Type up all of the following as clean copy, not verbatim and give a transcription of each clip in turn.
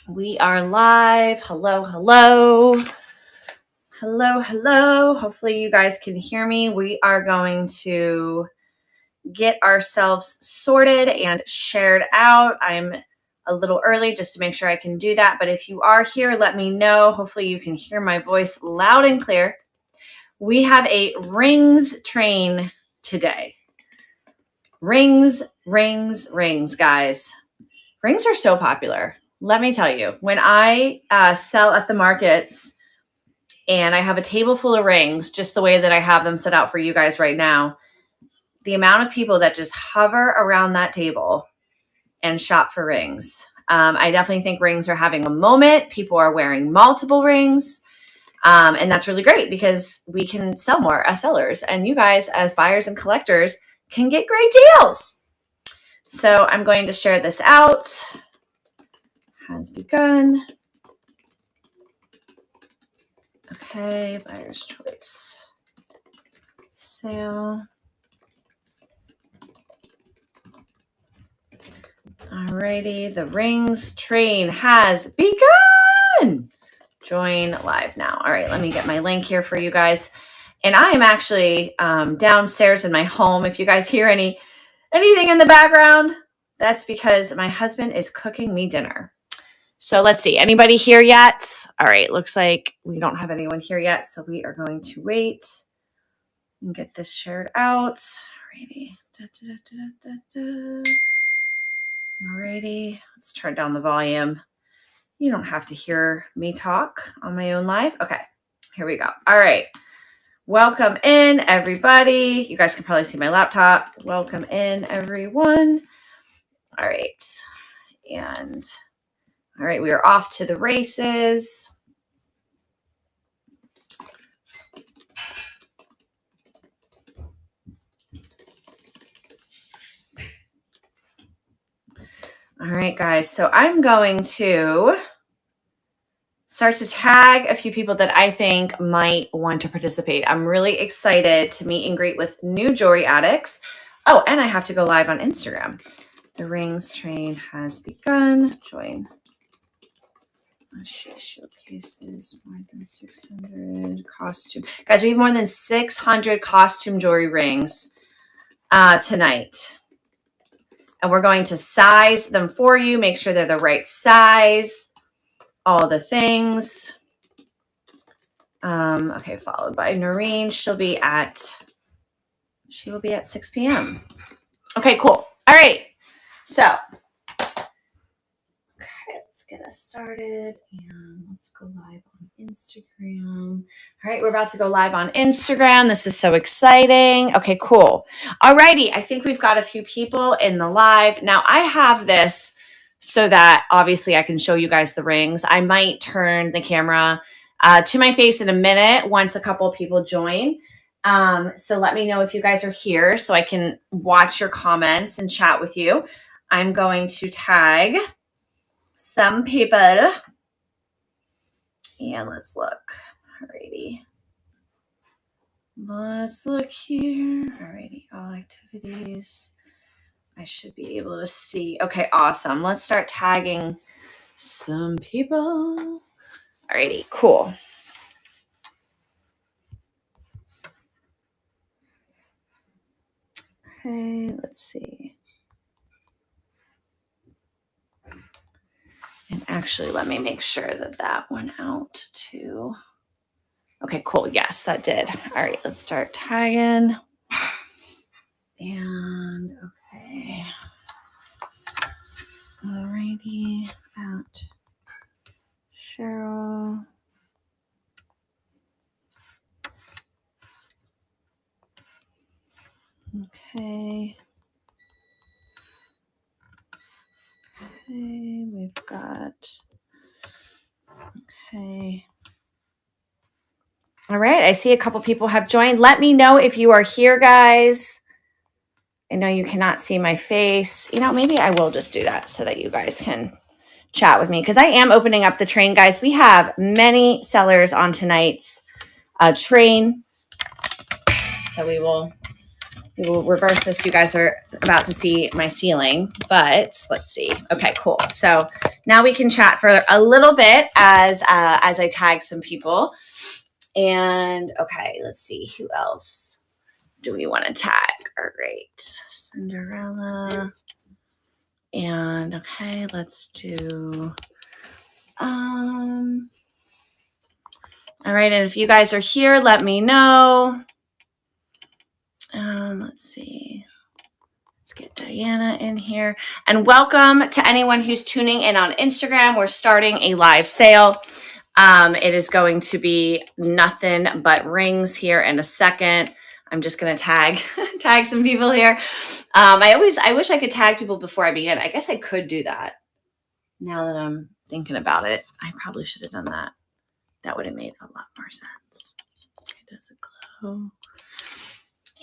We are live. Hello, hello. Hello, hello. Hopefully you guys can hear me. We are going to get ourselves sorted and shared out. I'm a little early just to make sure I can do that. But if you are here, let me know. Hopefully you can hear my voice loud and clear. We have a rings train today. Rings, guys. Rings are so popular. Let me tell you, when I sell at the markets and I have a table full of rings, just the way that I have them set out for you guys right now, the amount of people that just hover around that table and shop for rings. I definitely think rings are having a moment. People are wearing multiple rings. And that's really great because we can sell more as sellers. And you guys as buyers and collectors can get great deals. So I'm going to share this out. Has begun. Okay, buyer's choice. Sale. Alrighty, the rings train has begun. Join live now. All right, let me get my link here for you guys. And I am actually downstairs in my home. If you guys hear anything in the background, that's because my husband is cooking me dinner. So let's see. Anybody here yet? All right, looks like we don't have anyone here yet. So we are going to wait and get this shared out. Alrighty. Alrighty. Let's turn down the volume. You don't have to hear me talk on my own live. Okay, here we go. All right. Welcome in, everybody. You guys can probably see my laptop. Welcome in, everyone. All right. And all right, we are off to the races. All right, guys. So I'm going to start to tag a few people that I think might want to participate. I'm really excited to meet and greet with new jewelry addicts. Oh, and I have to go live on Instagram. The rings train has begun. Join. She showcases more than 600 costume. Guys, we have more than 600 costume jewelry rings tonight. And we're going to size them for you. Make sure they're the right size. All the things. Okay, followed by Noreen. She will be at 6 p.m. Okay, cool. All right. So, let's get us started and let's go live on Instagram. All right, we're about to go live on Instagram. This is so exciting. Okay, cool. All righty. I think we've got a few people in the live. Now, I have this so that obviously I can show you guys the rings. I might turn the camera to my face in a minute once a couple of people join. So let me know if you guys are here so I can watch your comments and chat with you. I'm going to tag some people. And let's look. Alrighty. Let's look here. Alrighty. All activities. I should be able to see. Okay, awesome. Let's start tagging some people. Alrighty, cool. Okay, let's see. And actually, let me make sure that that went out too. Okay, cool. Yes, that did. All right, let's start tagging. And okay. Alrighty, at Cheryl. Okay. Okay, we've got. Okay. All right, I see a couple people have joined. Let me know if you are here, guys. I know you cannot see my face. You know, maybe I will just do that so that you guys can chat with me because I am opening up the train, guys. We have many sellers on tonight's train. So we will We will reverse this. You guys are about to see my ceiling, but let's see. Okay, cool. So now we can chat for a little bit as I tag some people. And okay, let's see. Who else do we want to tag? All right, Cinderella. And okay, let's do. All right, and if you guys are here, let me know. Let's see. Let's get Diana in here. And welcome to anyone who's tuning in on Instagram. We're starting a live sale. It is going to be nothing but rings here in a second. I'm just going to tag some people here. I wish I could tag people before I begin. I guess I could do that. Now that I'm thinking about it, I probably should have done that. That would have made a lot more sense. Okay, does it glow?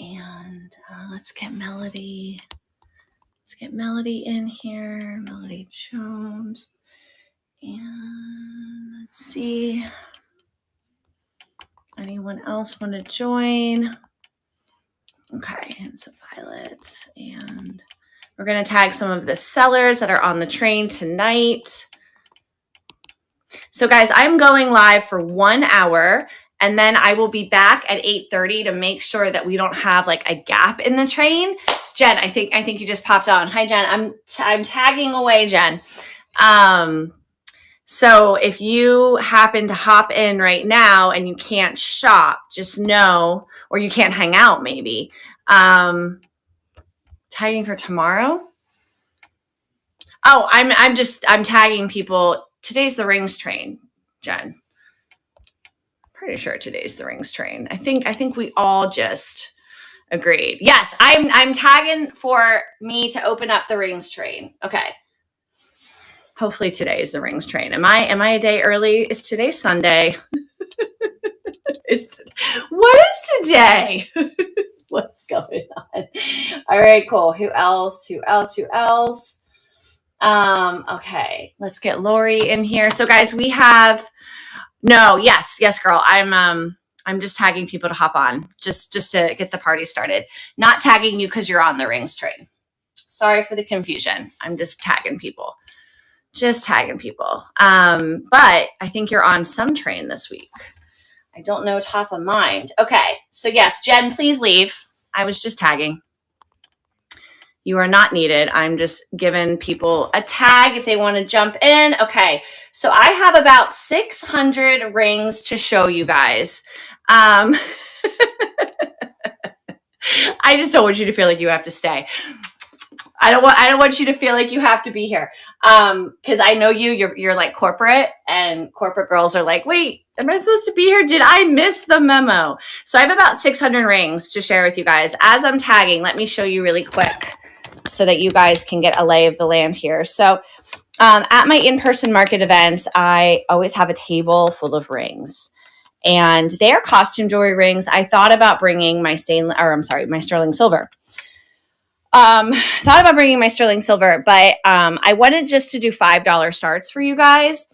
And let's get Melody. Let's get Melody in here. Melody Jones. And let's see. Anyone else want to join? Okay, and it's a Violet. And we're going to tag some of the sellers that are on the train tonight. So guys, I'm going live for 1 hour, and then I will be back at 8:30 to make sure that we don't have like a gap in the train. Jen, I think you just popped on. Hi, Jen. I'm tagging away, Jen. So if you happen to hop in right now and you can't shop, just know, or you can't hang out maybe. Tagging for tomorrow? Oh, I'm tagging people. Today's the rings train, Jen. Pretty sure today's the rings train. I think we all just agreed. Yes, I'm tagging for me to open up the rings train. Okay. Hopefully today is the rings train. Am I a day early? Is today Sunday? What is today? What's going on? All right, cool. Who else? Okay, let's get Lori in here. So guys, we have yes, girl. I'm just tagging people to hop on, just to get the party started. Not tagging you because you're on the rings train. Sorry for the confusion. I'm just tagging people. But I think you're on some train this week. I don't know top of mind. Okay, so yes, Jen, please leave. I was just tagging. You are not needed. I'm just giving people a tag if they want to jump in. Okay, so I have about 600 rings to show you guys. I just don't want you to feel like you have to stay. I don't want you to feel like you have to be here. Because I know you're like corporate, and corporate girls are like, wait, am I supposed to be here? Did I miss the memo? So I have about 600 rings to share with you guys. As I'm tagging, let me show you really quick so that you guys can get a lay of the land here. So at my in-person market events, I always have a table full of rings. And they are costume jewelry rings. I thought about bringing my sterling silver. Thought about bringing my sterling silver, but I wanted just to do $5 starts for you guys.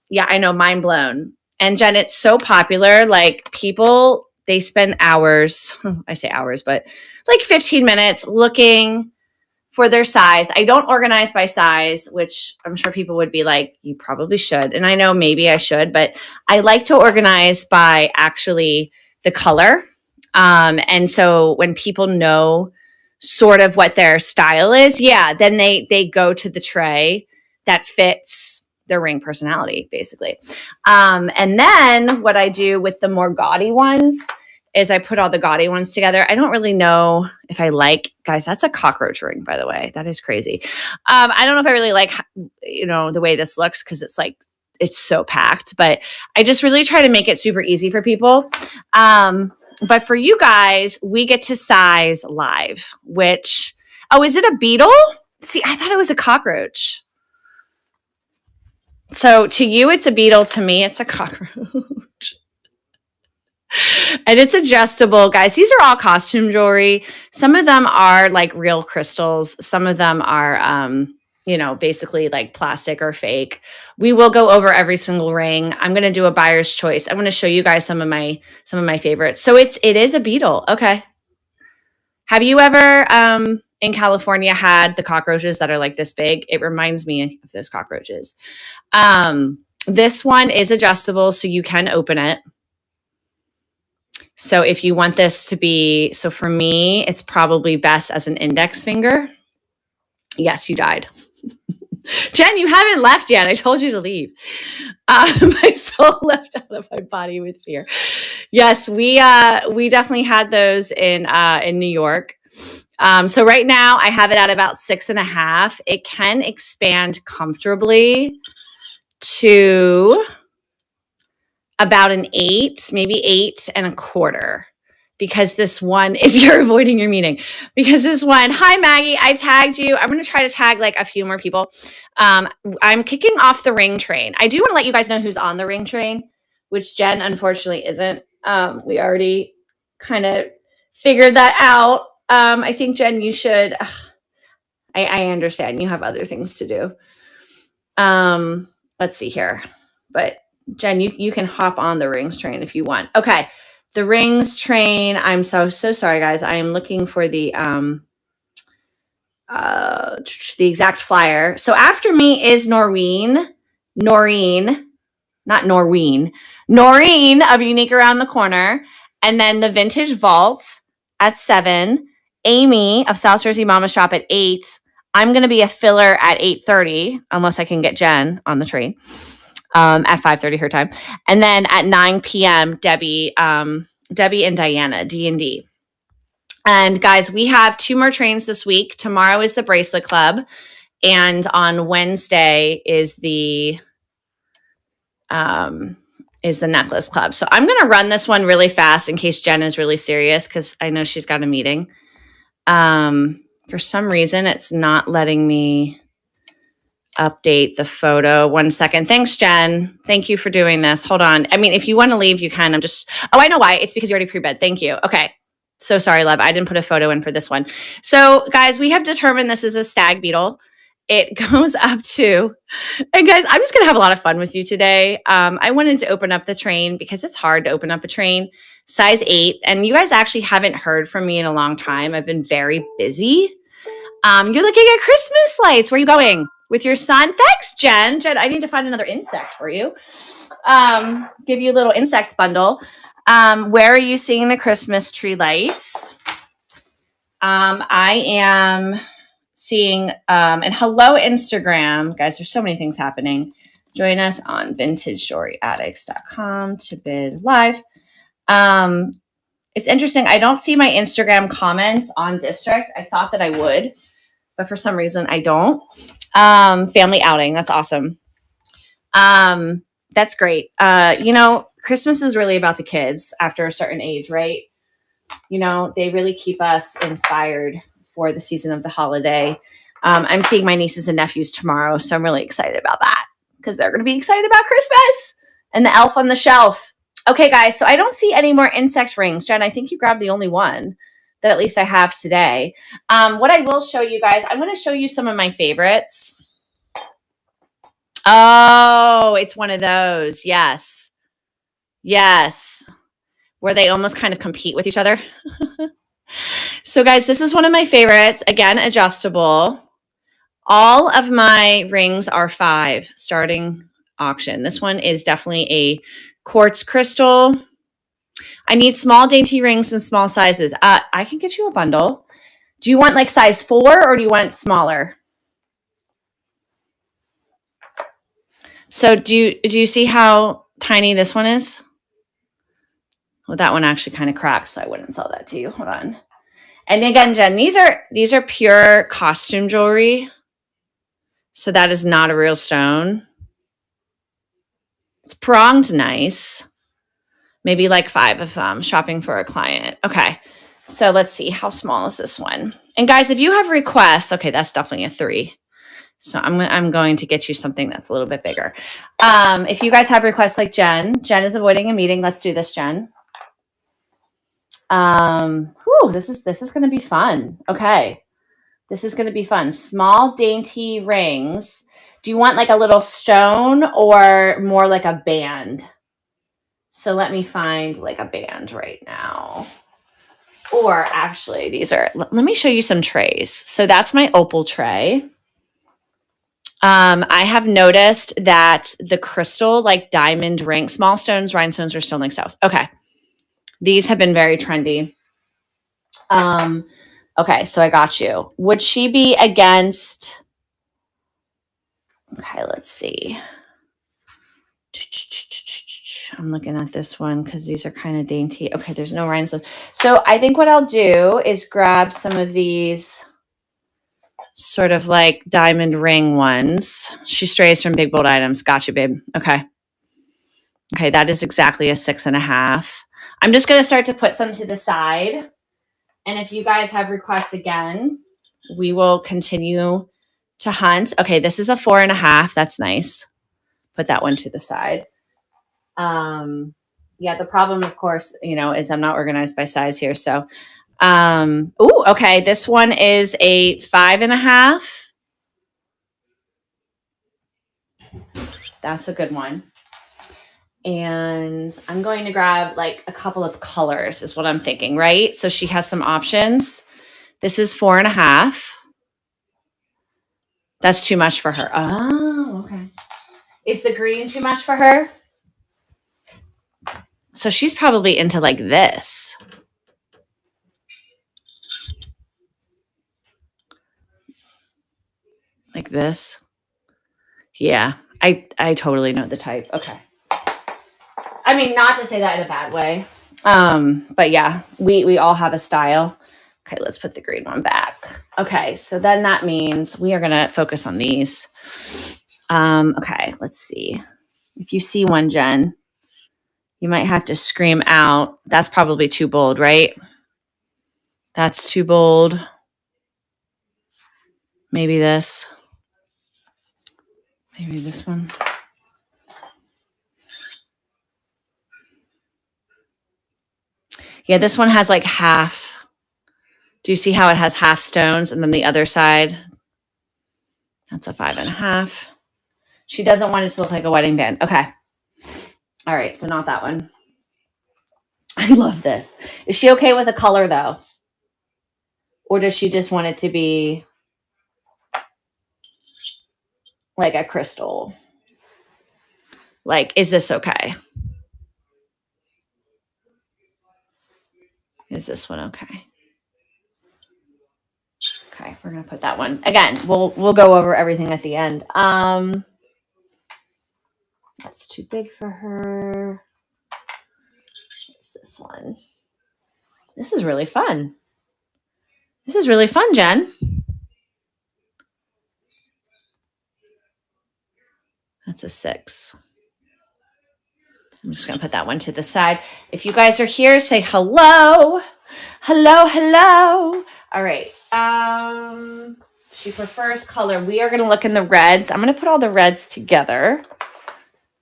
Yeah, I know, mind blown. And Jen, it's so popular. Like people, they spend hours, I say hours, but like 15 minutes looking for their size. I don't organize by size, which I'm sure people would be like, you probably should. And I know maybe I should, but I like to organize by actually the color. And so when people know sort of what their style is, then they go to the tray that fits their ring personality, basically. And then what I do with the more gaudy ones is I put all the gaudy ones together. I don't really know if I like, guys, that's a cockroach ring, by the way. That is crazy. I don't know if I really like, the way this looks, because it's like, it's so packed, but I just really try to make it super easy for people. But for you guys, we get to size live, which, is it a beetle? See, I thought it was a cockroach. So to you, it's a beetle. To me, it's a cockroach. And it's adjustable, guys. These are all costume jewelry. Some of them are like real crystals. Some of them are, basically like plastic or fake. We will go over every single ring. I'm going to do a buyer's choice. I'm going to show you guys some of my favorites. So it is a beetle. Okay. Have you ever in California had the cockroaches that are like this big? It reminds me of those cockroaches. This one is adjustable, so you can open it. So if you want this to be, so for me, it's probably best as an index finger. Yes, you died. Jen, you haven't left yet. I told you to leave. My soul left out of my body with fear. Yes, we definitely had those in New York. So right now I have it at about 6.5. It can expand comfortably to about an 8, maybe 8.25. Because this one is, you're avoiding your meeting. Because this one, hi Maggie, I tagged you. I'm going to try to tag like a few more people. I'm kicking off the ring train. I do want to let you guys know who's on the ring train, which Jen unfortunately isn't. We already kind of figured that out. I think Jen, you should, I understand you have other things to do. Let's see here. But Jen, you can hop on the rings train if you want. Okay. The rings train. I'm so sorry, guys. I am looking for the exact flyer. So after me is Noreen, not Noreen, Noreen of Unique Around the Corner, and then the Vintage Vault at 7. Amy of South Jersey Mama Shop at 8. I'm going to be a filler at 8:30, unless I can get Jen on the train. At 5:30 her time. And then at 9 p.m., Debbie and Diana, D&D. And guys, we have 2 more trains this week. Tomorrow is the Bracelet Club. And on Wednesday is the Necklace Club. So I'm going to run this one really fast in case Jen is really serious, because I know she's got a meeting. For some reason, it's not letting me update the photo. 1 second. Thanks, Jen. Thank you for doing this. Hold on. I mean, if you want to leave, you can. I know why. It's because you already pre-bed. Thank you. Okay. So sorry, love. I didn't put a photo in for this one. So guys, we have determined this is a stag beetle. It goes up to, and guys, I'm just going to have a lot of fun with you today. I wanted to open up the train because it's hard to open up a train. Size 8. And you guys actually haven't heard from me in a long time. I've been very busy. You're looking at Christmas lights. Where are you going? With your son? Thanks, Jen. Jen, I need to find another insect for you. Give you a little insect bundle. Where are you seeing the Christmas tree lights? I am seeing, and hello, Instagram. Guys, there's so many things happening. Join us on vintagejewelryaddicts.com to bid live. It's interesting. I don't see my Instagram comments on District. I thought that I would, but for some reason I don't. Family outing. That's awesome. That's great. Christmas is really about the kids after a certain age, right? They really keep us inspired for the season of the holiday. I'm seeing my nieces and nephews tomorrow, so I'm really excited about that because they're going to be excited about Christmas and the elf on the shelf. Okay, guys, so I don't see any more insect rings. Jen, I think you grabbed the only one that at least I have today. What I will show you guys, I'm going to show you some of my favorites. Oh, it's one of those. Yes. Where they almost kind of compete with each other. So guys, this is one of my favorites. Again, adjustable. All of my rings are 5 starting auction. This one is definitely a quartz crystal. I need small dainty rings and small sizes. I can get you a bundle. Do you want like size 4 or do you want smaller? So do you see how tiny this one is? Well, that one actually kind of cracked, so I wouldn't sell that to you. Hold on. And again, Jen, these are pure costume jewelry. So that is not a real stone. It's pronged nice. Maybe like 5 of them, shopping for a client. Okay. So let's see. How small is this one? And guys, if you have requests, okay, that's definitely a 3. So I'm going to get you something that's a little bit bigger. If you guys have requests like Jen is avoiding a meeting. Let's do this, Jen. This is going to be fun. Okay. This is going to be fun. Small, dainty rings. Do you want like a little stone or more like a band? So let me find like a band right now. Or actually, these are, let me show you some trays. So that's my opal tray. I have noticed that the crystal, like diamond ring, small stones, rhinestones, or stone like stones. Okay. These have been very trendy. Okay, so I got you. Would she be against? Okay, let's see. I'm looking at this one because these are kind of dainty. Okay, there's no rhinestones. So I think what I'll do is grab some of these sort of like diamond ring ones. She strays from Big Bold Items. Gotcha, babe. Okay. Okay, that is exactly a 6.5. I'm just going to start to put some to the side. And if you guys have requests again, we will continue to hunt. Okay, this is a 4.5. That's nice. Put that one to the side. Yeah, the problem, of course, is I'm not organized by size here. So, okay. This one is a 5.5. That's a good one. And I'm going to grab like a couple of colors is what I'm thinking, right? So she has some options. This is 4.5. That's too much for her. Oh, okay. Is the green too much for her? So she's probably into like this. Like this. Yeah, I totally know the type. Okay. I mean, not to say that in a bad way. But yeah, we all have a style. Okay, let's put the green one back. Okay, so then that means we are gonna focus on these. Okay, let's see. If you see one, Jen, you might have to scream out. That's probably too bold, right? That's too bold. Maybe this. Maybe this one. Yeah, this one has like half. Do you see how it has half stones and then the other side? That's a 5.5. She doesn't want it to look like a wedding band. Okay. All right, so not that one. I love this. Is she okay with a color though? Or does she just want it to be like a crystal? Like, is this okay? Is this one okay? Okay, we're gonna put that one. Again, we'll go over everything at the end. That's too big for her. What's this one? This is really fun. This is really fun, Jen. That's a 6. I'm just going to put that one to the side. If you guys are here, say hello. Hello, hello. All right. She prefers color. We are going to look in the reds. I'm going to put all the reds together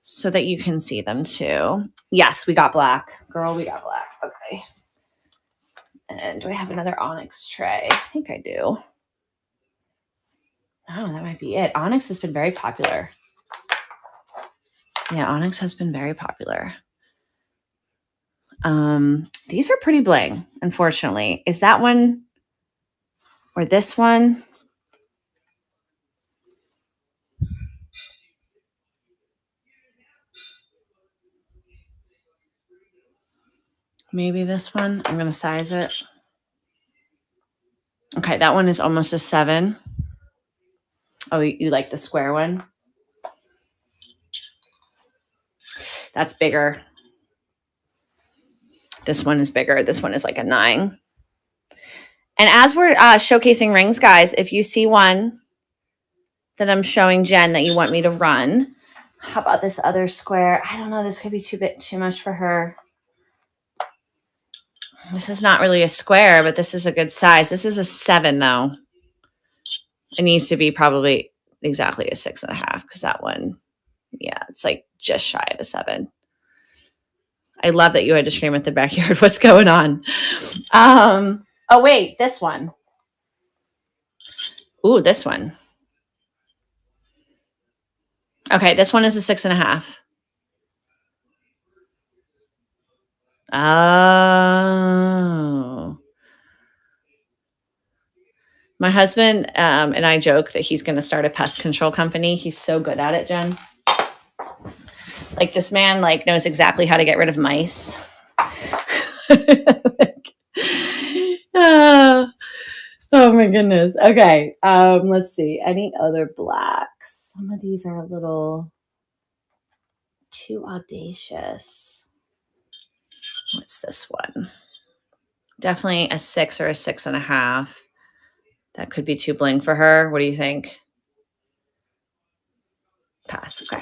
so that you can see them too. Yes, we got black. Girl, we got black. Okay. And do I have another onyx tray? I think I do. Oh, that might be it. Onyx has been very popular. Yeah, onyx has been very popular. These are pretty bling, unfortunately. Is that one or this one? Maybe this one. I'm going to size it. Okay, that one is almost a 7. Oh, you like the square one? That's bigger. This one is bigger. This one is like a 9. And as we're showcasing rings, guys, if you see one that I'm showing Jen that you want me to run, how about this other square? I don't know. This could be too much for her. This is not really a square, but this is a good size. This is a 7, though. It needs to be probably exactly a 6.5 because that one, yeah, it's like just shy of a 7. I love that you had to scream at the backyard. What's going on? Oh, wait, this one. Ooh, this one. Okay, this one is a 6.5. Oh. My husband and I joke that he's going to start a pest control company. He's so good at it, Jen. Like this man like knows exactly how to get rid of mice. Oh my goodness. Okay. Let's see. Any other blacks? Some of these are a little too audacious. What's this one? Definitely a 6 or a 6.5. That could be too bling for her. What do you think? Pass. Okay.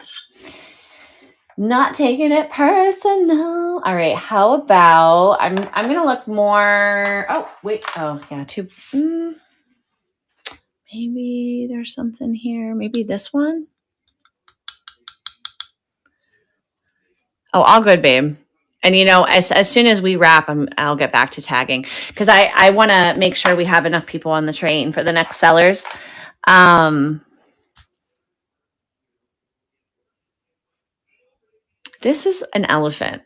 Not taking it personal. All right. How about I'm gonna look more. Oh wait. Oh yeah. Two. Maybe there's something here. Maybe this one. Oh, all good, babe. And as soon as we wrap, I'll get back to tagging because I want to make sure we have enough people on the train for the next sellers. This is an elephant.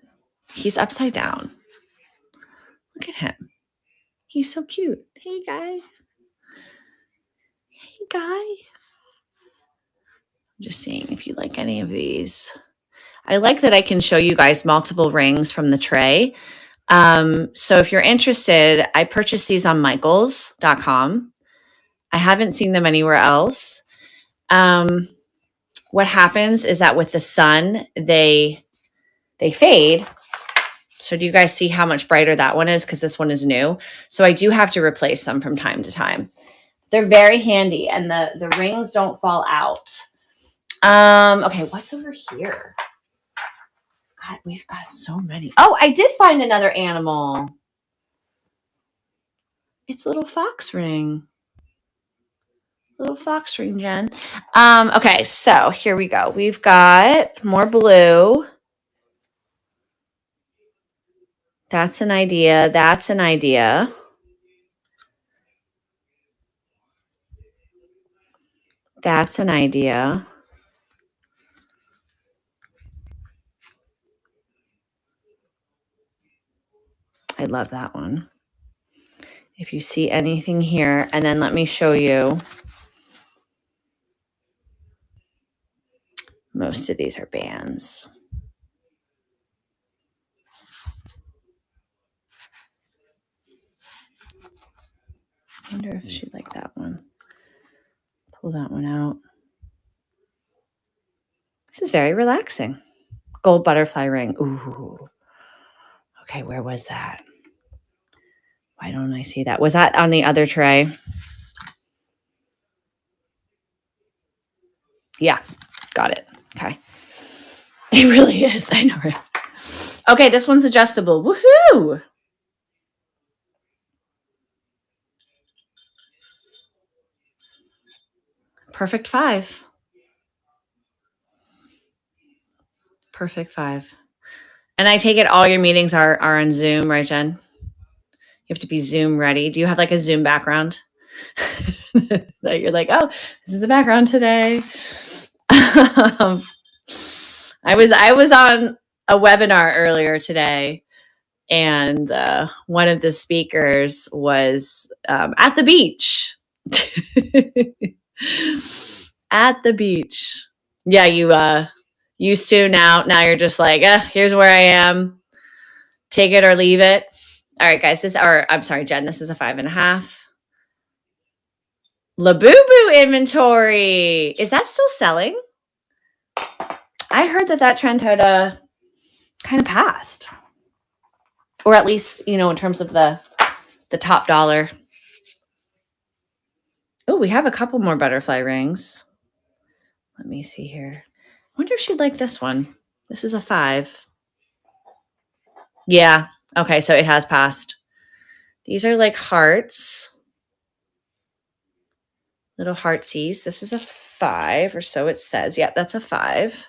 He's upside down. Look at him. He's so cute. Hey, guy. Hey, guy. I'm just seeing if you like any of these. I like that I can show you guys multiple rings from the tray. So if you're interested, I purchased these on Michaels.com. I haven't seen them anywhere else. What happens is that with the sun, they fade. So do you guys see how much brighter that one is? Because this one is new. So I do have to replace them from time to time. They're very handy and the rings don't fall out. Okay, what's over here? God, we've got so many. Oh, I did find another animal. It's a little fox ring. Little fox ring, Jen. Okay, so here we go. We've got more blue. That's an idea. That's an idea. That's an idea. I love that one. If you see anything here, and then let me show you. Most of these are bands. I wonder if she'd like that one. Pull that one out. This is very relaxing. Gold butterfly ring. Ooh. Okay, where was that? Why don't I see that? Was that on the other tray? Yeah, got it. Okay. It really is. I know, right? Okay, this one's adjustable. Woohoo! Perfect 5. Perfect 5. And I take it all your meetings are on Zoom, right, Jen? You have to be Zoom ready. Do you have like a Zoom background? That you're like, oh, this is the background today. I was on a webinar earlier today, and one of the speakers was at the beach. At the beach. Yeah, you used to. Now you're just like, here's where I am. Take it or leave it. All right, guys. I'm sorry, Jen. This is a 5.5. Labubu inventory. Is that still selling? I heard that trend had kind of passed, or at least in terms of the top dollar. Oh, we have a couple more butterfly rings. Let me see here. I wonder if she'd like this one. This is a 5. Yeah. Okay, so it has passed. These are like hearts. Little heartsies. This is a 5, or so it says. Yep, that's a 5.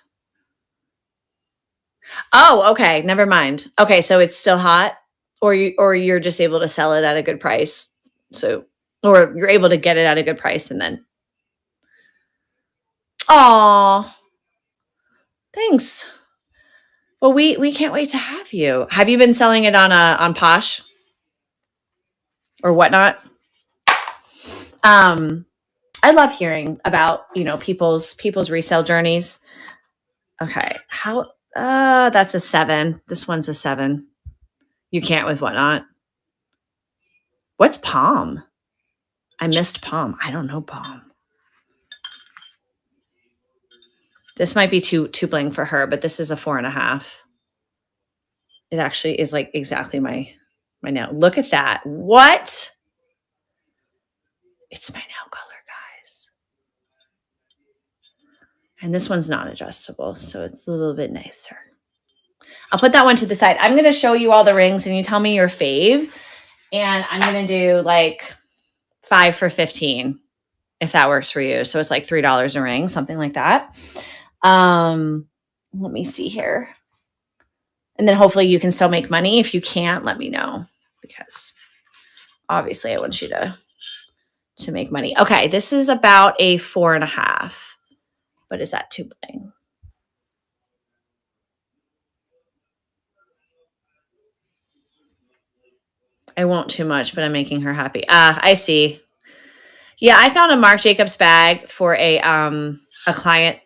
Oh, okay. Never mind. Okay, so it's still hot, or you're just able to sell it at a good price. So, or you're able to get it at a good price, and then. Aw, thanks. Well, we can't wait to have you. Have you been selling it on Posh or whatnot? I love hearing about, people's resale journeys. Okay. That's a 7. This one's a 7. You can't with Whatnot. What's Palm? I missed Palm. I don't know Palm. This might be too bling for her, but this is a 4.5. It actually is like exactly my nail. Look at that. What? It's my nail color, guys. And this one's not adjustable, so it's a little bit nicer. I'll put that one to the side. I'm going to show you all the rings and you tell me your fave. And I'm going to do like 5 for $15 if that works for you. So it's like $3 a ring, something like that. Let me see here. And then hopefully you can still make money. If you can't, let me know, because obviously I want you to make money. Okay, this is about a 4.5. But is that too bling? I won't too much, but I'm making her happy. I see. Yeah, I found a Marc Jacobs bag for a client,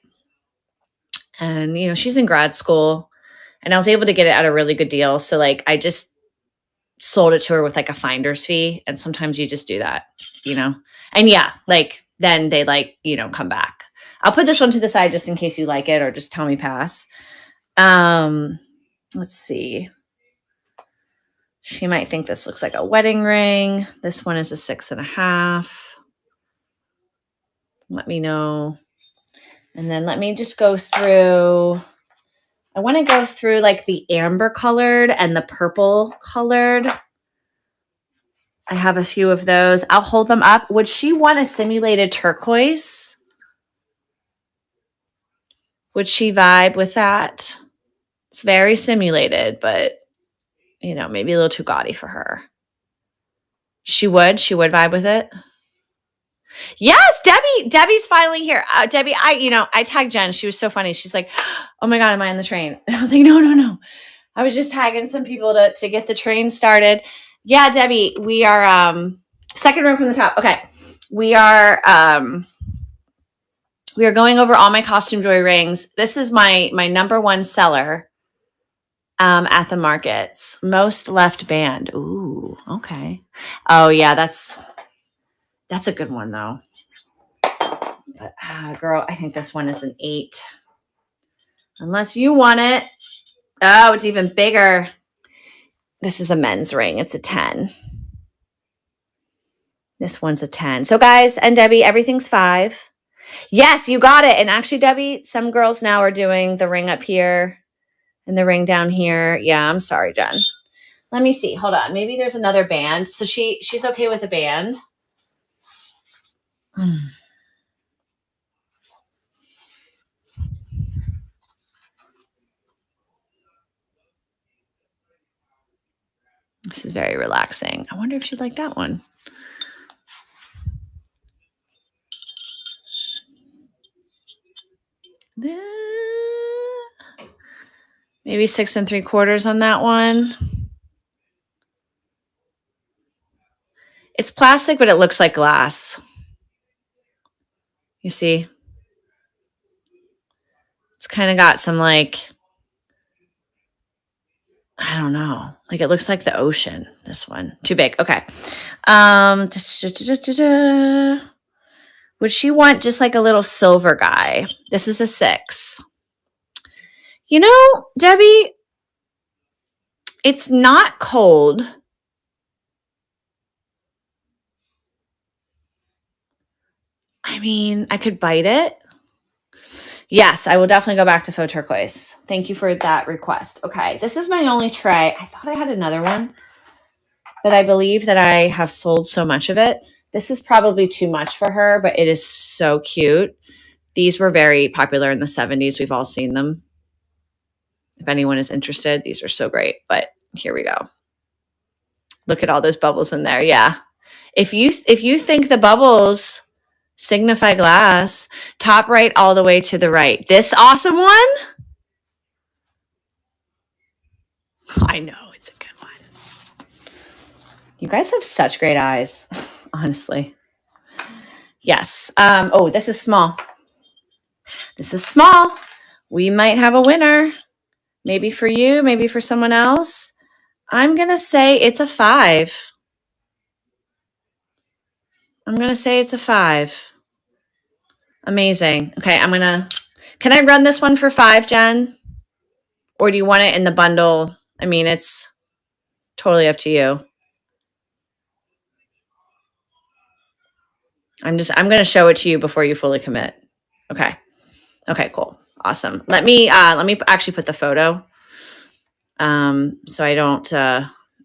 and she's in grad school, and I was able to get it at a really good deal. So like I just sold it to her with like a finder's fee, and sometimes you just do that, And yeah, like then they come back. I'll put this one to the side just in case you like it, or just tell me pass. Let's see. She might think this looks like a wedding ring. This one is a 6.5. Let me know. And then let me just go through. I want to go through like the amber colored and the purple colored. I have a few of those. I'll hold them up. Would she want a simulated turquoise? Would she vibe with that? It's very simulated, but maybe a little too gaudy for her. She would vibe with it. Yes, Debbie's finally here. Debbie, I tagged Jen. She was so funny. She's like, "Oh my God, am I on the train?" And I was like, No. I was just tagging some people to get the train started. Yeah, Debbie, we are second row from the top. Okay. We are going over all my costume jewelry rings. This is my number one seller at the markets. Most left band. Ooh, okay. Oh yeah, that's a good one though. But girl, I think this one is an 8. Unless you want it. Oh, it's even bigger. This is a men's ring. It's a 10. This one's a 10. So guys, and Debbie, everything's 5. Yes, you got it. And actually, Debbie, some girls now are doing the ring up here and the ring down here. Yeah, I'm sorry, Jen. Let me see. Hold on. Maybe there's another band. So she's okay with a band. This is very relaxing. I wonder if she'd like that one. Maybe 6 3/4 on that one. It's plastic, but it looks like glass. You see? It's kind of got some like, I don't know. Like it looks like the ocean. This one. Too big. Okay. Would she want just like a little silver guy? This is a 6. Debbie, it's not cold. I mean, I could bite it. Yes, I will definitely go back to faux turquoise. Thank you for that request. Okay, this is my only tray. I thought I had another one, but I believe that I have sold so much of it. This is probably too much for her, but it is so cute. These were very popular in the 70s. We've all seen them. If anyone is interested, these are so great. But here we go. Look at all those bubbles in there. Yeah. If you think the bubbles signify glass, top right all the way to the right. This awesome one? I know, it's a good one. You guys have such great eyes, honestly. Yes. Oh, this is small. This is small. We might have a winner. Maybe for you, maybe for someone else. I'm going to say it's a 5. I'm going to say it's a 5. Amazing. Okay, can I run this one for 5, Jen? Or do you want it in the bundle? I mean, it's totally up to you. I'm going to show it to you before you fully commit. Okay. Okay, cool. Awesome. Let me actually put the photo so I don't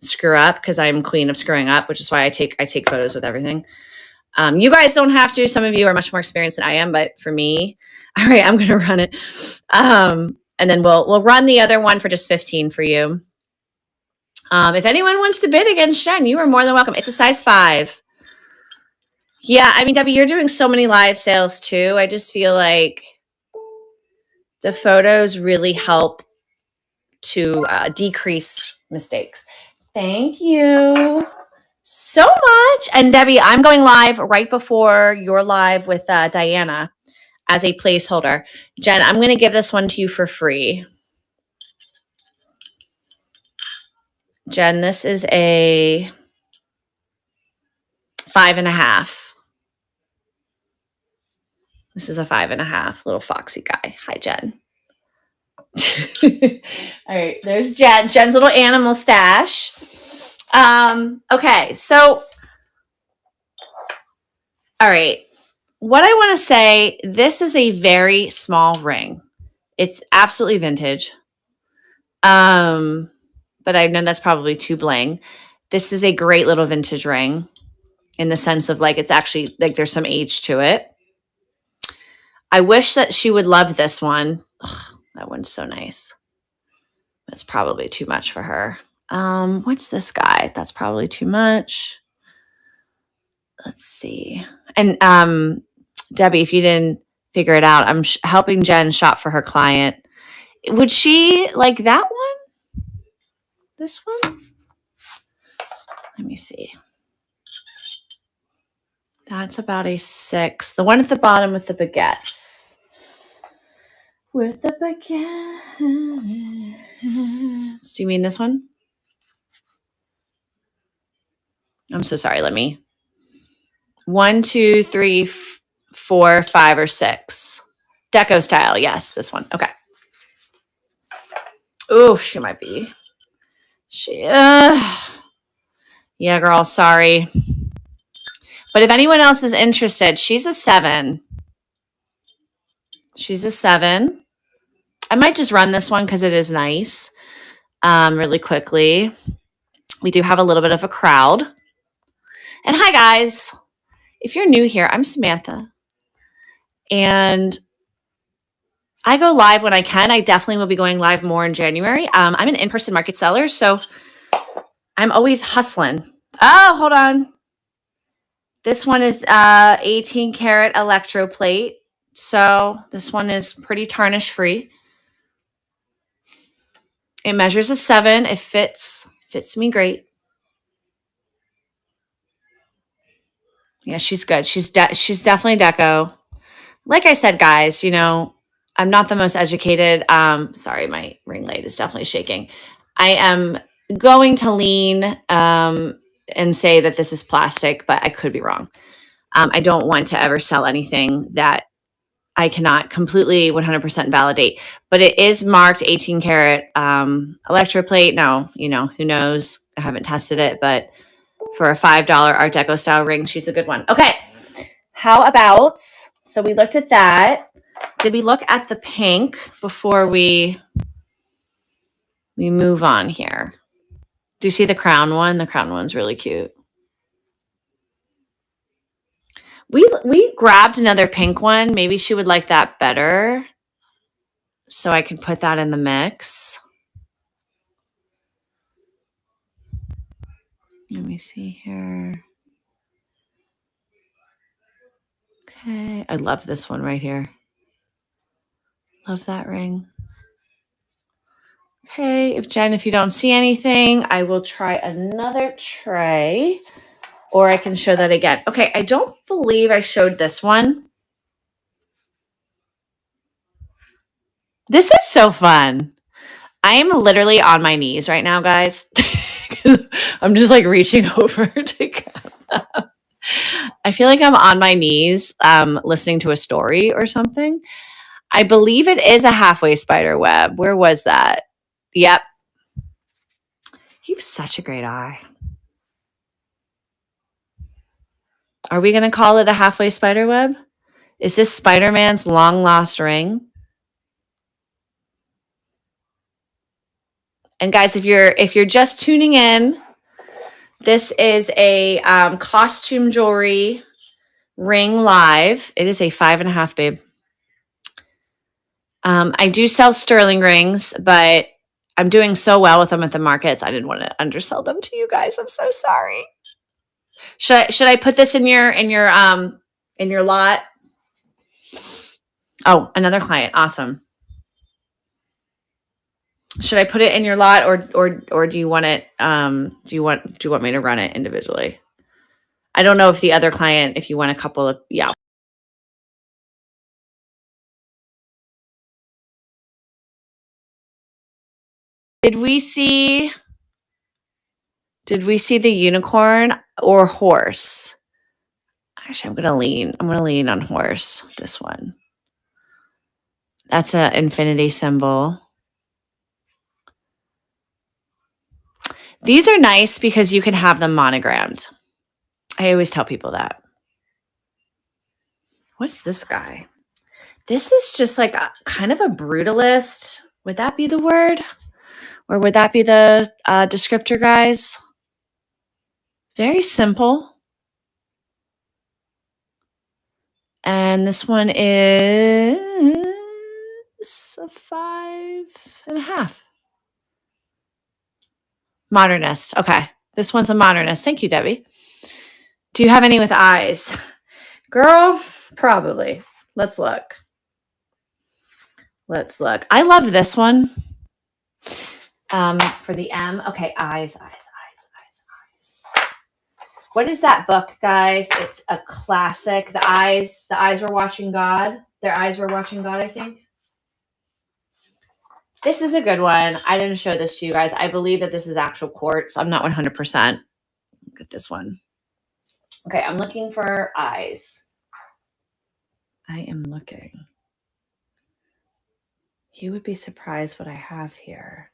screw up, because I'm queen of screwing up, which is why I take photos with everything. You guys don't have to. Some of you are much more experienced than I am, but for me, all right, I'm going to run it. And then we'll run the other one for just 15 for you. If anyone wants to bid against Jen, you are more than welcome. It's a size 5. Yeah, I mean, Debbie, you're doing so many live sales too. I just feel like the photos really help to decrease mistakes. Thank you so much. And Debbie, I'm going live right before you're live with Diana as a placeholder. Jen, I'm going to give this one to you for free. Jen, this is a 5.5. This is a 5.5. Little foxy guy. Hi, Jen. All right, there's Jen. Jen's little animal stash. Okay, so, all right. What I want to say, this is a very small ring. It's absolutely vintage. But I know that's probably too bling. This is a great little vintage ring in the sense of like, it's actually like there's some age to it. I wish that she would love this one. Ugh, that one's so nice. That's probably too much for her. What's this guy? That's probably too much. Let's see. And Debbie, if you didn't figure it out, I'm helping Jen shop for her client. Would she like that one? This one? Let me see. That's about a 6. The one at the bottom with the baguettes. With the baguettes. Do you mean this one? I'm so sorry. Let me. 1, 2, 3, 4, 5, or 6. Deco style. Yes, this one. Okay. Oh, she might be. Yeah, girl. Sorry. But if anyone else is interested, she's a 7. She's a 7. I might just run this one because it is nice. Really quickly. We do have a little bit of a crowd. And hi, guys. If you're new here, I'm Samantha. And I go live when I can. I definitely will be going live more in January. I'm an in-person market seller, so I'm always hustling. Oh, hold on. This one is 18 karat electroplate. So this one is pretty tarnish free. It measures a 7. It fits me great. Yeah, she's good. She's definitely deco. Like I said, guys, you know, I'm not the most educated. Sorry, my ring light is definitely shaking. I am going to lean and say that this is plastic, but I could be wrong. I don't want to ever sell anything that I cannot completely 100% validate, but it is marked 18 karat electroplate. Now, you know, who knows? I haven't tested it, but for a $5 Art Deco style ring, she's a good one. Okay. How about, so we looked at that. Did we look at the pink before we move on here? Do you see the crown one? The crown one's really cute. We grabbed another pink one. Maybe she would like that better. So I can put that in the mix. Let me see here. Okay. I love this one right here. Love that ring. Okay. If you don't see anything, I will try another tray. or I can show that again. Okay, I don't believe I showed this one. This is so fun. I am literally on my knees right now, guys. I'm just like reaching over to grab them. I feel like I'm on my knees listening to a story or something. I believe it is a halfway spider web. Where was that? Yep. You have such a great eye. Are we going to call it a halfway spider web? Is this Spider-Man's long lost ring? And guys, if you're just tuning in, this is a costume jewelry ring live. It is a 5.5, babe. I do sell sterling rings, but I'm doing so well with them at the markets. I didn't want to undersell them to you guys. I'm so sorry. Should I put this in your lot? Oh, another client. Awesome. Should I put it in your lot or do you want it do you want me to run it individually? I don't know if the other client, if you want a couple of, yeah. Did we see the unicorn or horse? Actually, I'm gonna lean on horse, this one. That's an infinity symbol. These are nice because you can have them monogrammed. I always tell people that. What's this guy? This is just like kind of a brutalist. Would that be the word? Or would that be the descriptor, guys? Very simple. And this one is a 5.5. Modernist. Okay. This one's a modernist. Thank you, Debbie. Do you have any with eyes? Girl, probably. Let's look. I love this one. For the M. Okay, eyes. What is that book, guys? It's a classic. The eyes were watching God. Their eyes were watching God, I think. This is a good one. I didn't show this to you guys. I believe that this is actual quartz. I'm not 100%. Look at this one. Okay, I'm looking for eyes. I am looking. You would be surprised what I have here.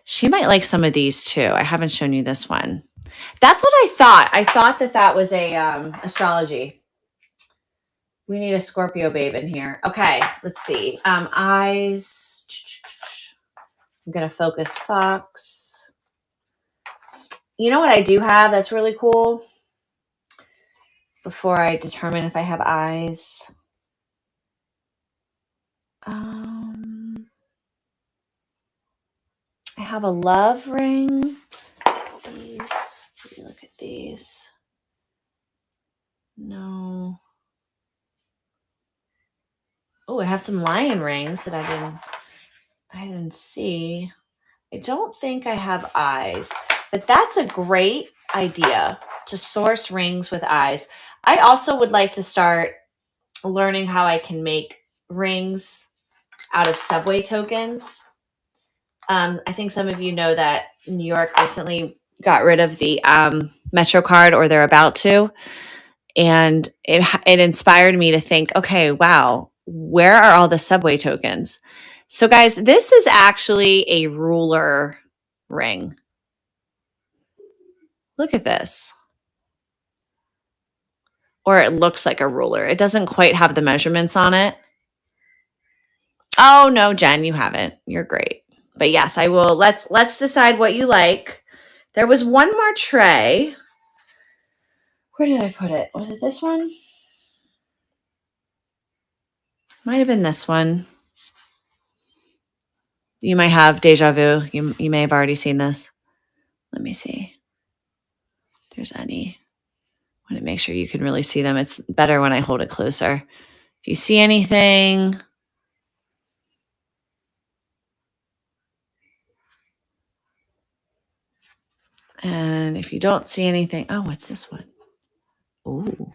She might like some of these too. I haven't shown you this one. That's what I thought. I thought that was a astrology. We need a Scorpio babe in here. Okay, let's see. Eyes. I'm going to focus Fox. You know what I do have that's really cool? Before I determine if I have eyes. I have a love ring. These. Look at these. No. Oh, I have some lion rings that I didn't see. I don't think I have eyes, but that's a great idea to source rings with eyes. I also would like to start learning how I can make rings out of subway tokens. I think some of you know that New York recently got rid of the MetroCard, or they're about to. And it inspired me to think, okay, wow, where are all the subway tokens? So guys, this is actually a ruler ring. Look at this. Or it looks like a ruler. It doesn't quite have the measurements on it. Oh no, Jen, you haven't. You're great. But yes, I will. Let's decide what you like. There was one more tray. Where did I put it? Was it this one? Might have been this one. You might have deja vu. You may have already seen this. Let me see if there's any. I want to make sure you can really see them. It's better when I hold it closer. If you see anything. And if you don't see anything. Oh, what's this one? Ooh.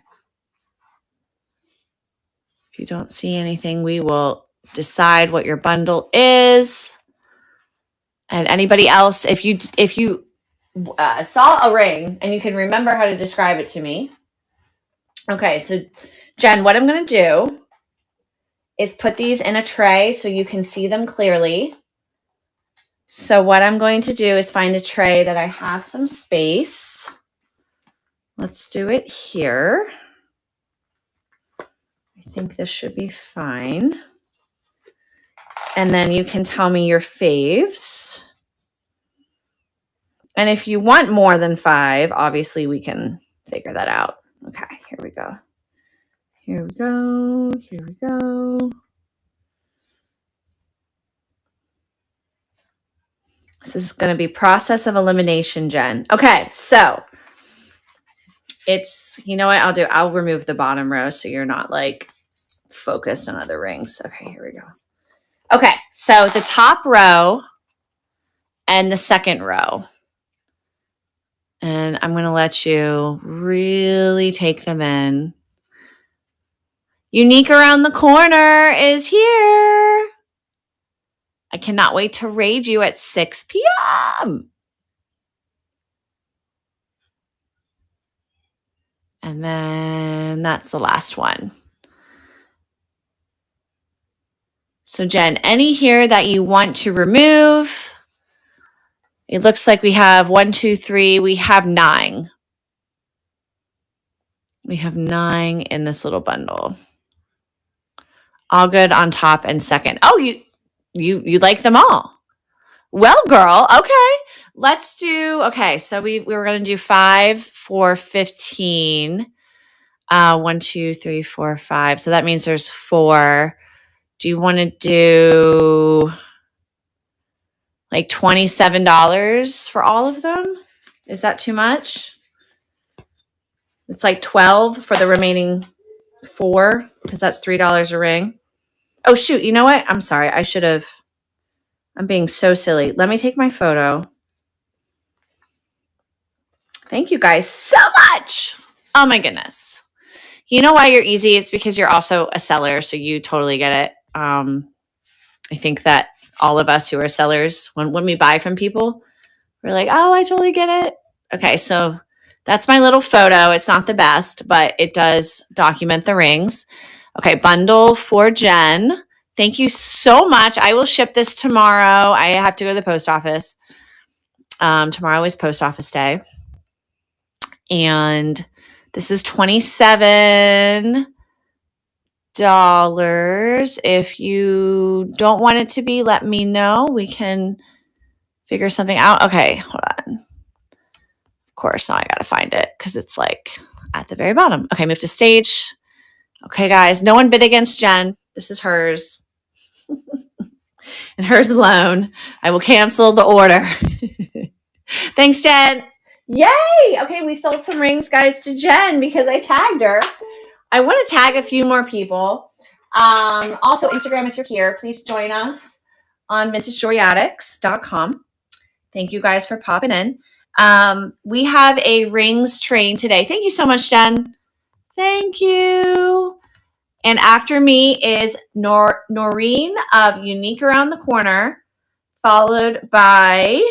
If you don't see anything, we will decide what your bundle is. And anybody else, if you saw a ring and you can remember how to describe it to me. Okay, so Jen, what I'm going to do is put these in a tray so you can see them clearly. So what I'm going to do is find a tray that I have some space. Let's do it here. I think this should be fine. And then you can tell me your faves. And if you want more than 5, obviously we can figure that out. Okay, here we go. Here we go. Here we go. This is going to be process of elimination, Jen. Okay, so it's, you know what I'll do? I'll remove the bottom row so you're not like focused on other rings. Okay, here we go. Okay, so the top row and the second row. And I'm going to let you really take them in. Unique Around the Corner is here. I cannot wait to raid you at 6 p.m. And then that's the last one. So Jen, any here that you want to remove? It looks like we have 1, 2, 3. We have 9. We have 9 in this little bundle. All good on top and second. Oh, you like them all. Well, girl, okay. Let's do, okay, so we were going to do 5 for 15. 1, 2, 3, 4, 5. So that means there's 4. Do you want to do like $27 for all of them? Is that too much? It's like 12 for the remaining 4 because that's $3 a ring. Oh, shoot. You know what? I'm sorry. I'm being so silly. Let me take my photo. Thank you guys so much. Oh my goodness. You know why you're easy? It's because you're also a seller, so you totally get it. I think that all of us who are sellers, when we buy from people, we're like, oh, I totally get it. Okay, so that's my little photo. It's not the best, but it does document the rings. Okay, bundle for Jen. Thank you so much. I will ship this tomorrow. I have to go to the post office. Tomorrow is post office day. And this is $27. If you don't want it to be, let me know. We can figure something out. Okay, hold on. Of course, now I got to find it because it's like at the very bottom. Okay, move to stage. Okay, guys, no one bid against Jen. This is hers. And hers alone. I will cancel the order. Thanks, Jen. Yay! Okay, we sold some rings, guys, to Jen because I tagged her. I want to tag a few more people. Also, Instagram, if you're here, please join us on MrsJoyAddicts.com. Thank you guys for popping in. We have a rings train today. Thank you so much, Jen. Thank you. And after me is Noreen of Unique Around the Corner, followed by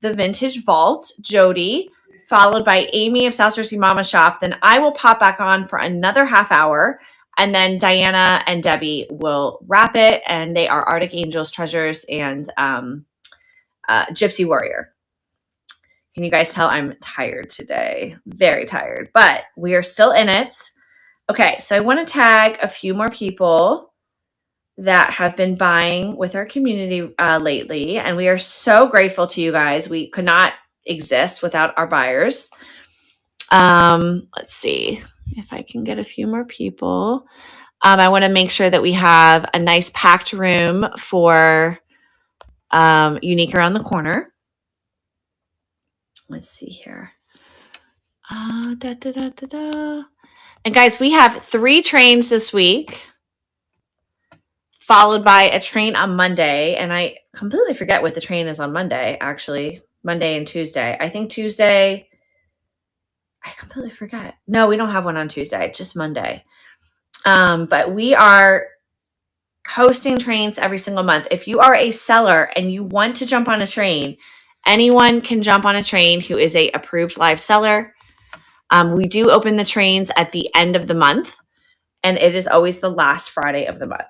the Vintage Vault, Jody, followed by Amy of South Jersey Mama Shop. Then I will pop back on for another half hour. And then Diana and Debbie will wrap it. And they are Arctic Angels, Treasures, and Gypsy Warrior. Can you guys tell I'm tired today? Very tired, but we are still in it. Okay, so I want to tag a few more people that have been buying with our community lately. And we are so grateful to you guys. We could not exist without our buyers. Let's see if I can get a few more people. I want to make sure that we have a nice packed room for Unique Around the Corner. Let's see here. And guys, we have 3 trains this week, followed by a train on Monday. And I completely forget what the train is on Monday, actually. Monday and Tuesday. I think Tuesday, I completely forget. No, we don't have one on Tuesday, just Monday. But we are hosting trains every single month. If you are a seller and you want to jump on a train, anyone can jump on a train who is a approved live seller. We do open the trains at the end of the month, and it is always the last Friday of the month.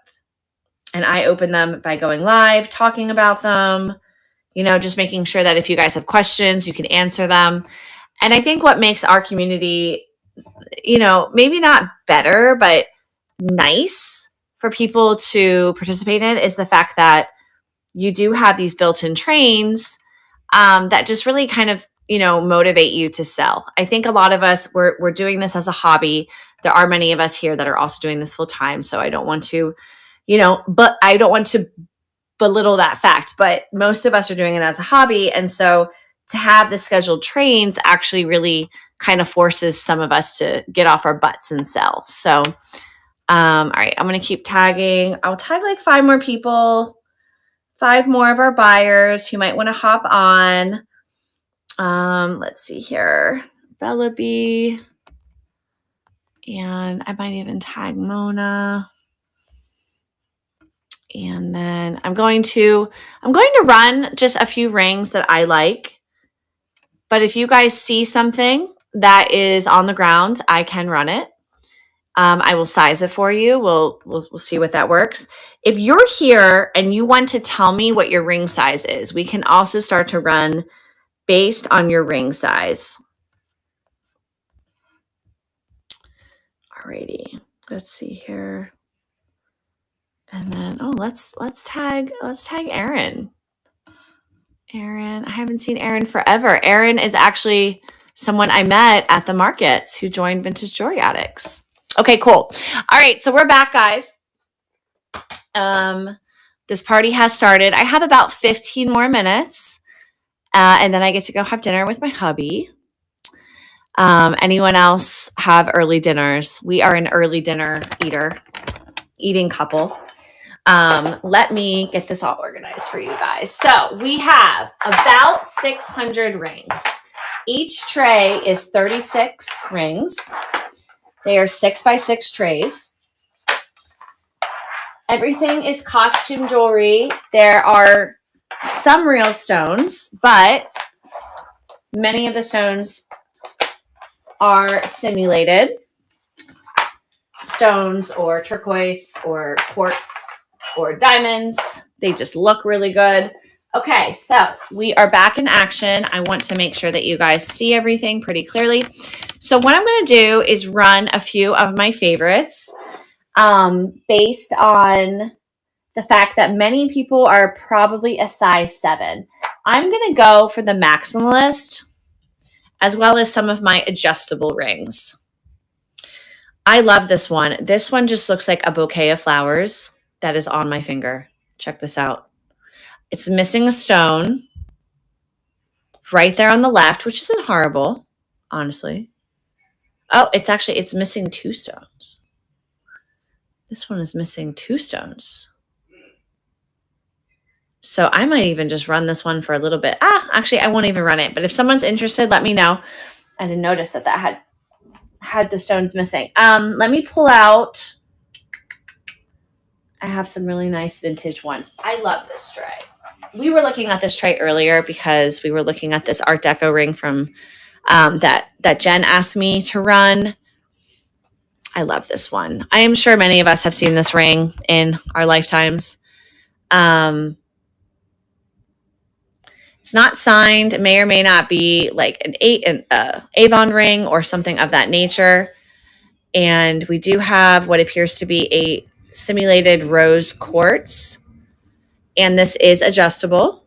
And I open them by going live, talking about them, just making sure that if you guys have questions, you can answer them. And I think what makes our community, maybe not better, but nice for people to participate in is the fact that you do have these built-in trains that just really kind of, motivate you to sell. I think a lot of us, we're doing this as a hobby. There are many of us here that are also doing this full time. So I don't want to, but I don't want to belittle that fact, but most of us are doing it as a hobby. And so to have the scheduled trains actually really kind of forces some of us to get off our butts and sell. So, all right, I'm going to keep tagging. I'll tag like 5 more people, 5 more of our buyers who might want to hop on. Let's see here. Bella B. And I might even tag Mona. And then I'm going to run just a few rings that I like. But if you guys see something that is on the ground, I can run it. I will size it for you. We'll see what that works. If you're here and you want to tell me what your ring size is, we can also start to run based on your ring size. Alrighty, let's see here. And then, let's tag Erin. Erin, I haven't seen Erin forever. Erin is actually someone I met at the markets who joined Vintage Jewelry Addicts. Okay, cool. All right, so we're back, guys. This party has started. I have about 15 more minutes, and then I get to go have dinner with my hubby. Anyone else have early dinners? We are an early dinner eating couple. Let me get this all organized for you guys. So we have about 600 rings. Each tray is 36 rings. They are 6x6 trays. Everything is costume jewelry. There are some real stones, but many of the stones are simulated stones or turquoise or quartz or diamonds. They just look really good. Okay, so we are back in action. I want to make sure that you guys see everything pretty clearly. So what I'm going to do is run a few of my favorites based on the fact that many people are probably a size 7. I'm going to go for the maximalist as well as some of my adjustable rings. I love this one. This one just looks like a bouquet of flowers that is on my finger. Check this out. It's missing a stone right there on the left, which isn't horrible, honestly. Oh, it's missing 2 stones. This one is missing 2 stones. So I might even just run this one for a little bit. Actually, I won't even run it. But if someone's interested, let me know. I didn't notice that had the stones missing. Let me pull out. I have some really nice vintage ones. I love this tray. We were looking at this tray earlier because we were looking at this Art Deco ring from that Jen asked me to run. I love this one. I am sure many of us have seen this ring in our lifetimes. It's not signed. It may or may not be like an Avon ring or something of that nature. And we do have what appears to be a simulated rose quartz. And this is adjustable.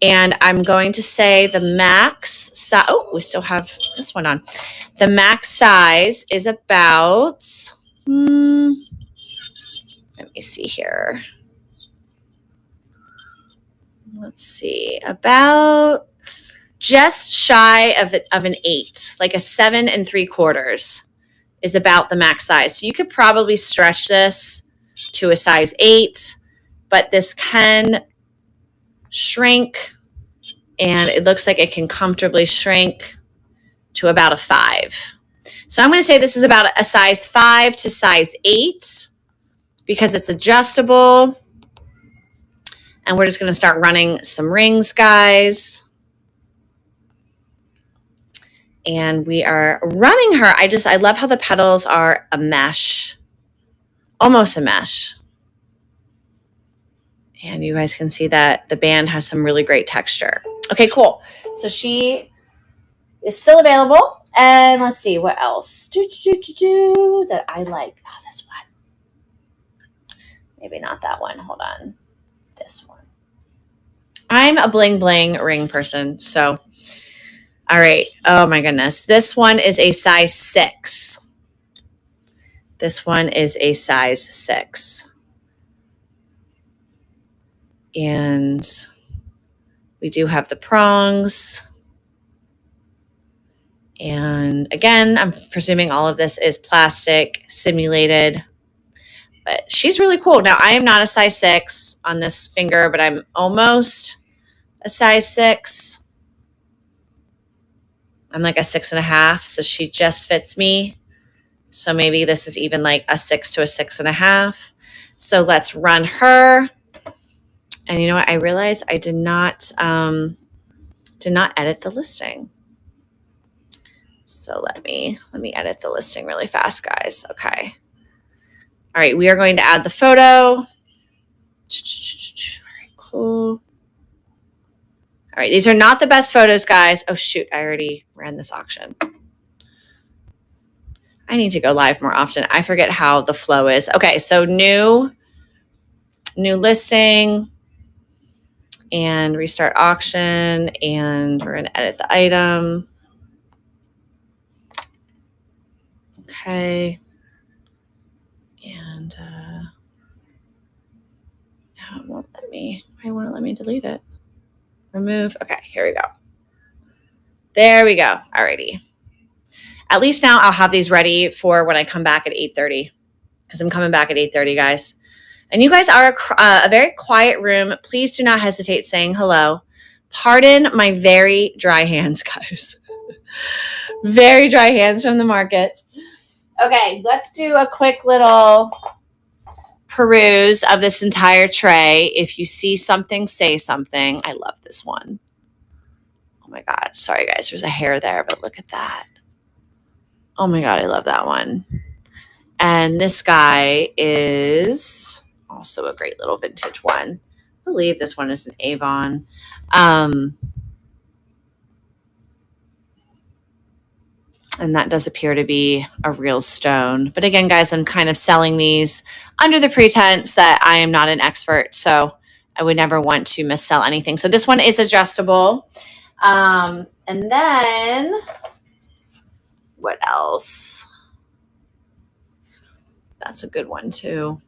And I'm going to say the max size. Oh, we still have this one on. The max size is about, let me see here. Let's see, about just shy of an 8, like a 7 3/4 is about the max size. So you could probably stretch this to a size 8, but this can shrink, and it looks like it can comfortably shrink to about a 5. So I'm going to say this is about a size 5 to size 8 because it's adjustable. And we're just going to start running some rings, guys. And we are running her. I love how the petals are a mesh, almost a mesh. And you guys can see that the band has some really great texture. Okay, cool. So she is still available. And let's see what else that I like. Oh, this one. Maybe not that one. Hold on. This one. I'm a bling bling ring person. So, all right. Oh my goodness. This one is a size 6. This one is a size 6. And we do have the prongs. And again, I'm presuming all of this is plastic simulated, but she's really cool. Now, I am not a size 6 on this finger, but I'm almost a size 6. I'm like a 6.5, so she just fits me. So maybe this is even like a 6 to a 6.5. So let's run her. And you know what? I realized I did not edit the listing. So let me edit the listing really fast, guys. Okay. All right, we are going to add the photo. All right, cool. All right, these are not the best photos, guys. Oh, shoot, I already ran this auction. I need to go live more often. I forget how the flow is. Okay, so new listing and restart auction, and we're going to edit the item. Okay. And it won't let me. Why won't it let me delete it? Remove. Okay, here we go. There we go. Alrighty. At least now I'll have these ready for when I come back at 8:30, because I'm coming back at 8:30, guys. And you guys are a very quiet room. Please do not hesitate saying hello. Pardon my very dry hands, guys. Very dry hands from the market. Okay, let's do a quick little peruse of this entire tray. If you see something, say something. I love this one. Oh my God. Sorry, guys. There's a hair there, but look at that. Oh my God. I love that one. And this guy is also a great little vintage one. I believe this one is an Avon. And that does appear to be a real stone. But again, guys, I'm kind of selling these under the pretense that I am not an expert. So I would never want to missell anything. So this one is adjustable. And then what else? That's a good one too.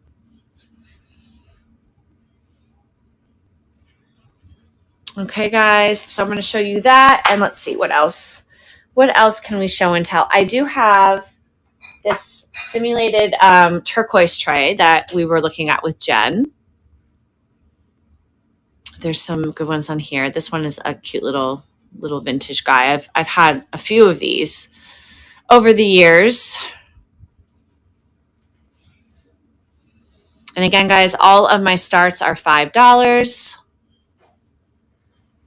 Okay, guys. So I'm going to show you that. And let's see what else. What else can we show and tell? I do have this simulated turquoise tray that we were looking at with Jen. There's some good ones on here. This one is a cute little vintage guy. I've had a few of these over the years. And again, guys, all of my starts are $5.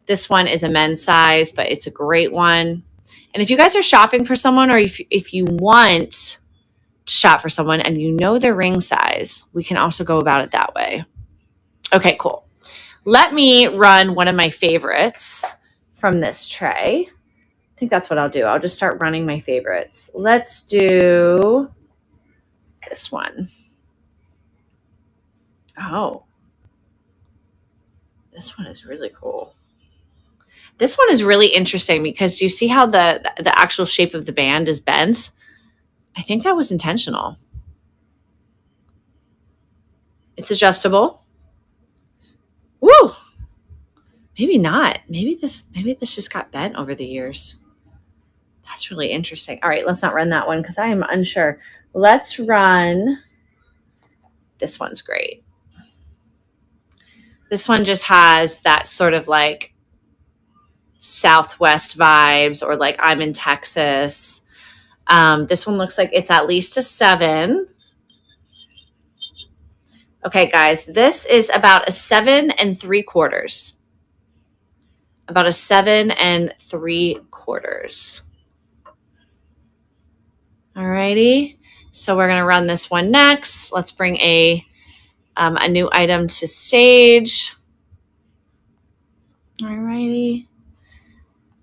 This one is a men's size, but it's a great one. And if you guys are shopping for someone, or if you want to shop for someone and you know their ring size, we can also go about it that way. Okay, cool. Let me run one of my favorites from this tray. I think that's what I'll do. I'll just start running my favorites. Let's do this one. Oh, this one is really cool. This one is really interesting because you see how the actual shape of the band is bent? I think that was intentional. It's adjustable. Woo! Maybe not. Maybe this just got bent over the years. That's really interesting. All right, let's not run that one because I am unsure. Let's run. This one's great. This one just has that sort of like Southwest vibes, or like I'm in Texas. This one looks like it's at least a 7. Okay, guys, this is about a 7 3/4. About a 7 3/4. All righty. So we're going to run this one next. Let's bring a new item to stage. All righty.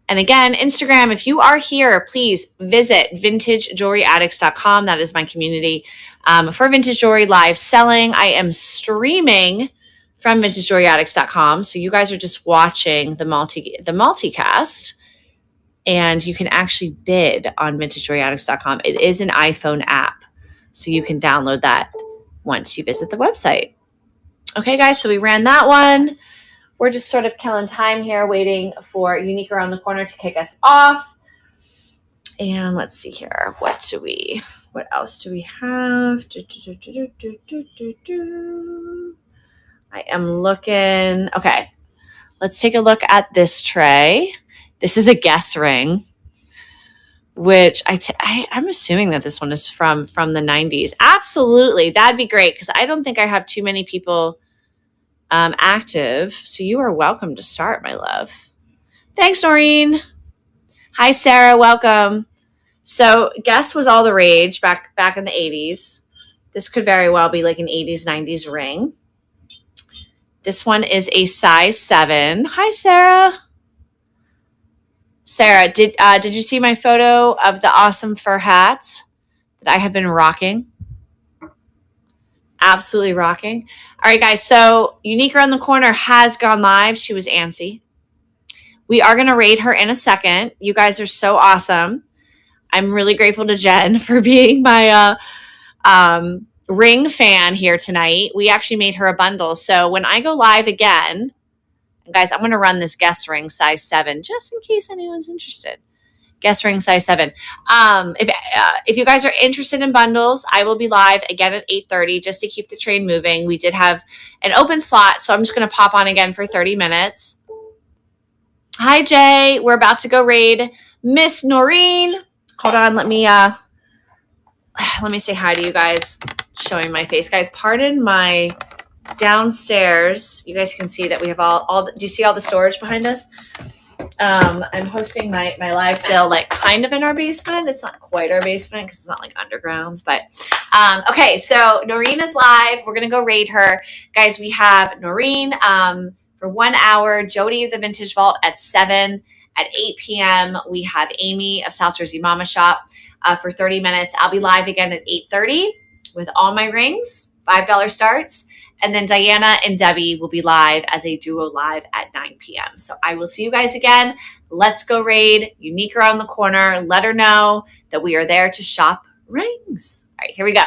And again, Instagram, if you are here, please visit vintagejewelryaddicts.com. That is my community for vintage jewelry live selling. I am streaming from vintagejewelryaddicts.com. So you guys are just watching the multicast, and you can actually bid on vintagejewelryaddicts.com. It is an iPhone app, so you can download that once you visit the website. Okay, guys, so we ran that one. We're just sort of killing time here, waiting for Unique around the corner to kick us off. And let's see here. What else do we have? I am looking. Okay, let's take a look at this tray. This is a guess ring, which I'm assuming that this one is from the 90s. Absolutely. That'd be great, because I don't think I have too many people active. So you are welcome to start, my love. Thanks, Noreen. Hi, Sarah. Welcome. So guess was all the rage back in the 80s. This could very well be like an 80s, 90s ring. This one is a size 7. Hi, Sarah. Sarah, did you see my photo of the awesome fur hats that I have been rocking? Absolutely rocking. All right, guys. So Unique around the corner has gone live. She was antsy. We are going to raid her in a second. You guys are so awesome. I'm really grateful to Jen for being my ring fan here tonight. We actually made her a bundle. So when I go live again, guys, I'm going to run this guest ring size 7, just in case anyone's interested. Guest ring size 7. If you guys are interested in bundles, I will be live again at 8:30 just to keep the train moving. We did have an open slot, so I'm just going to pop on again for 30 minutes. Hi, Jay. We're about to go raid Miss Noreen. Hold on. Let me say hi to you guys, showing my face. Guys, pardon my downstairs. You guys can see that we have all do you see all the storage behind us? I'm hosting my live sale like kind of in our basement. It's not quite our basement because it's not like underground, but okay, so Noreen is live. We're gonna go raid her. Guys, we have Noreen for 1 hour, Jody of the Vintage Vault at 7. At 8 p.m. we have Amy of South Jersey Mama Shop for 30 minutes. I'll be live again at 8:30 with all my rings, $5 starts. And then Diana and Debbie will be live as a duo live at 9 p.m. So I will see you guys again. Let's go raid Unique around the corner. Let her know that we are there to shop rings. All right, here we go.